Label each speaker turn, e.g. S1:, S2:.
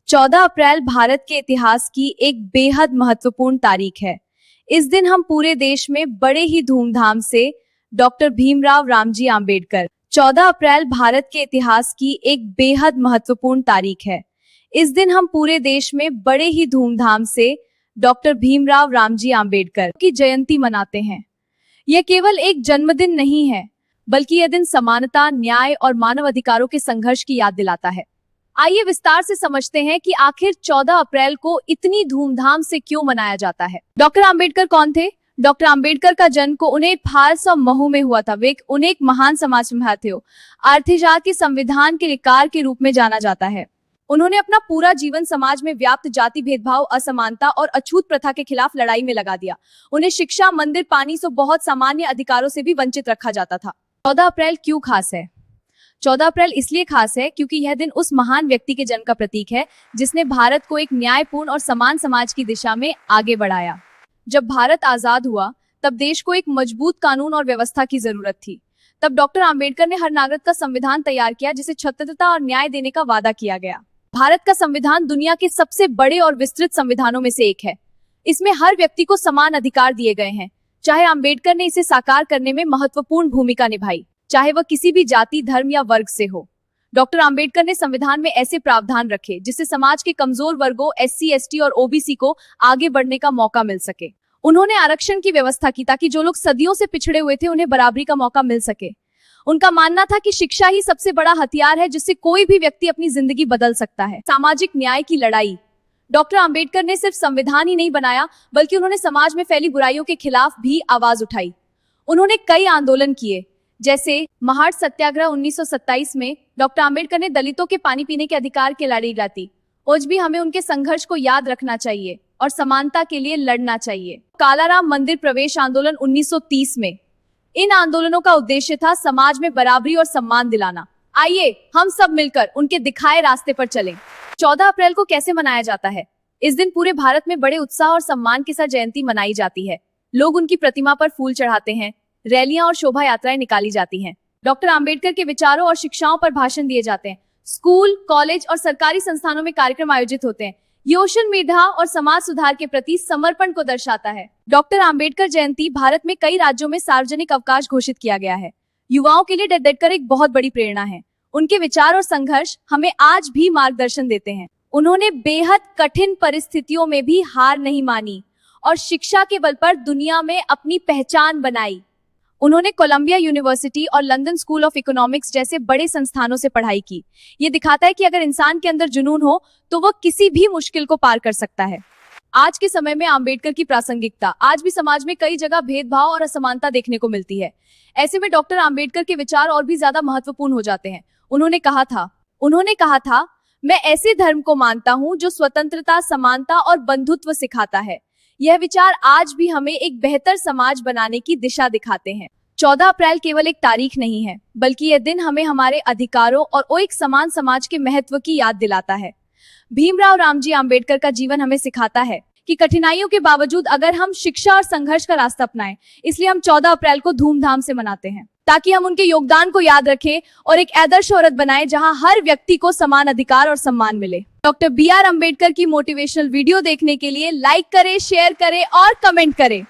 S1: 14 अप्रैल भारत के इतिहास की एक बेहद महत्वपूर्ण तारीख है। इस दिन हम पूरे देश में बड़े ही धूमधाम से डॉक्टर भीमराव रामजी आंबेडकर 14 अप्रैल भारत के इतिहास की एक बेहद महत्वपूर्ण तारीख है। इस दिन हम पूरे देश में बड़े ही धूमधाम से डॉक्टर भीमराव रामजी आंबेडकर की जयंती मनाते हैं। यह केवल एक जन्मदिन नहीं है, बल्कि यह दिन समानता, न्याय और मानव अधिकारों के संघर्ष की याद दिलाता है। आइए विस्तार से समझते हैं कि आखिर 14 अप्रैल को इतनी धूमधाम से क्यों मनाया जाता है। डॉक्टर आंबेडकर कौन थे? डॉक्टर आंबेडकर का जन्म को 19 में हुआ था। वे उन्हें एक महान समाज सुधारक थे। अर्थशास्त्र के संविधान के लिखकार के रूप में जाना जाता है। उन्होंने अपना पूरा जीवन समाज में व्याप्त जाति भेदभाव, असमानता और अछूत प्रथा के खिलाफ लड़ाई में लगा दिया। उन्हें शिक्षा, मंदिर, पानी सो बहुत सामान्य अधिकारों से भी वंचित रखा जाता था। 14 अप्रैल क्यों खास है? 14 अप्रैल इसलिए खास है क्योंकि यह दिन उस महान व्यक्ति के जन्म का प्रतीक है जिसने भारत को एक न्यायपूर्ण और समान समाज की दिशा में आगे बढ़ाया। जब भारत आजाद हुआ तब देश को एक मजबूत कानून और व्यवस्था की जरूरत थी। तब डॉक्टर आंबेडकर ने हर नागरिक का संविधान तैयार किया जिसे स्वतंत्रता और न्याय देने का वादा किया गया। भारत का संविधान दुनिया के सबसे बड़े और विस्तृत संविधानों में से एक है। इसमें हर व्यक्ति को समान अधिकार दिए गए हैं। चाहे आंबेडकर ने इसे साकार करने में महत्वपूर्ण भूमिका निभाई, चाहे वह किसी भी जाति, धर्म या वर्ग से हो। डॉक्टर आंबेडकर ने संविधान में ऐसे प्रावधान रखे जिससे समाज के कमजोर वर्गों, एससी, एसटी और ओबीसी को आगे बढ़ने का मौका मिल सके। उन्होंने आरक्षण की व्यवस्था की ताकि जो लोग सदियों से पिछड़े हुए थे उन्हें बराबरी का मौका मिल सके। उनका मानना था कि शिक्षा ही सबसे बड़ा हथियार है जिससे कोई भी व्यक्ति अपनी जिंदगी बदल सकता है। सामाजिक न्याय की लड़ाई। डॉक्टर आंबेडकर ने सिर्फ संविधान ही नहीं बनाया, बल्कि उन्होंने समाज में फैली बुराइयों के खिलाफ भी आवाज उठाई। उन्होंने कई आंदोलन किए, जैसे महाट सत्याग्रह 1927 में डॉक्टर आंबेडकर ने दलितों के पानी पीने के अधिकार के लड़ाई लड़ी। आज भी हमें उनके संघर्ष को याद रखना चाहिए और समानता के लिए लड़ना चाहिए। कालाराम मंदिर प्रवेश आंदोलन 1930 में। इन आंदोलनों का उद्देश्य था समाज में बराबरी और सम्मान दिलाना। आइए हम सब मिलकर उनके दिखाए रास्ते पर चलें। 14 अप्रैल को कैसे मनाया जाता है? इस दिन पूरे भारत में बड़े उत्साह और सम्मान के साथ जयंती मनाई जाती है। लोग उनकी प्रतिमा पर फूल चढ़ाते हैं, रैलियां और शोभा यात्राएं निकाली जाती हैं। डॉक्टर आंबेडकर के विचारों और शिक्षाओं पर भाषण दिए जाते हैं। स्कूल, कॉलेज और सरकारी संस्थानों में कार्यक्रम आयोजित होते हैं। ये सोशल मीडिया और समाज सुधार के प्रति समर्पण को दर्शाता है। डॉक्टर आंबेडकर जयंती भारत में कई राज्यों में सार्वजनिक अवकाश घोषित किया गया है। युवाओं के लिए आंबेडकर एक बहुत बड़ी प्रेरणा है। उनके विचार और संघर्ष हमें आज भी मार्गदर्शन देते हैं। उन्होंने बेहद कठिन परिस्थितियों में भी हार नहीं मानी और शिक्षा के बल पर दुनिया में अपनी पहचान बनाई। उन्होंने कोलंबिया यूनिवर्सिटी और लंदन स्कूल ऑफ इकोनॉमिक्स जैसे बड़े संस्थानों से पढ़ाई की। ये दिखाता है कि अगर इंसान के अंदर जुनून हो तो वह किसी भी मुश्किल को पार कर सकता है। आज के समय में आंबेडकर की प्रासंगिकता। आज भी समाज में कई जगह भेदभाव और असमानता देखने को मिलती है। ऐसे में डॉक्टर आंबेडकर के विचार और भी ज्यादा महत्वपूर्ण हो जाते हैं। उन्होंने कहा था, मैं ऐसे धर्म को मानता हूँ जो स्वतंत्रता, समानता और बंधुत्व सिखाता है। यह विचार आज भी हमें एक बेहतर समाज बनाने की दिशा दिखाते हैं। 14 अप्रैल केवल एक तारीख नहीं है, बल्कि यह दिन हमें हमारे अधिकारों और एक समान समाज के महत्व की याद दिलाता है। भीमराव रामजी आंबेडकर का जीवन हमें सिखाता है कि कठिनाइयों के बावजूद अगर हम शिक्षा और संघर्ष का रास्ता अपनाएं, इसलिए हम 14 अप्रैल को धूमधाम से मनाते हैं, ताकि हम उनके योगदान को याद रखें और एक आदर्श औरत बनाएं जहां हर व्यक्ति को समान अधिकार और सम्मान मिले। डॉक्टर बी आर अम्बेडकर की मोटिवेशनल वीडियो देखने के लिए लाइक करें, शेयर करें और कमेंट करें।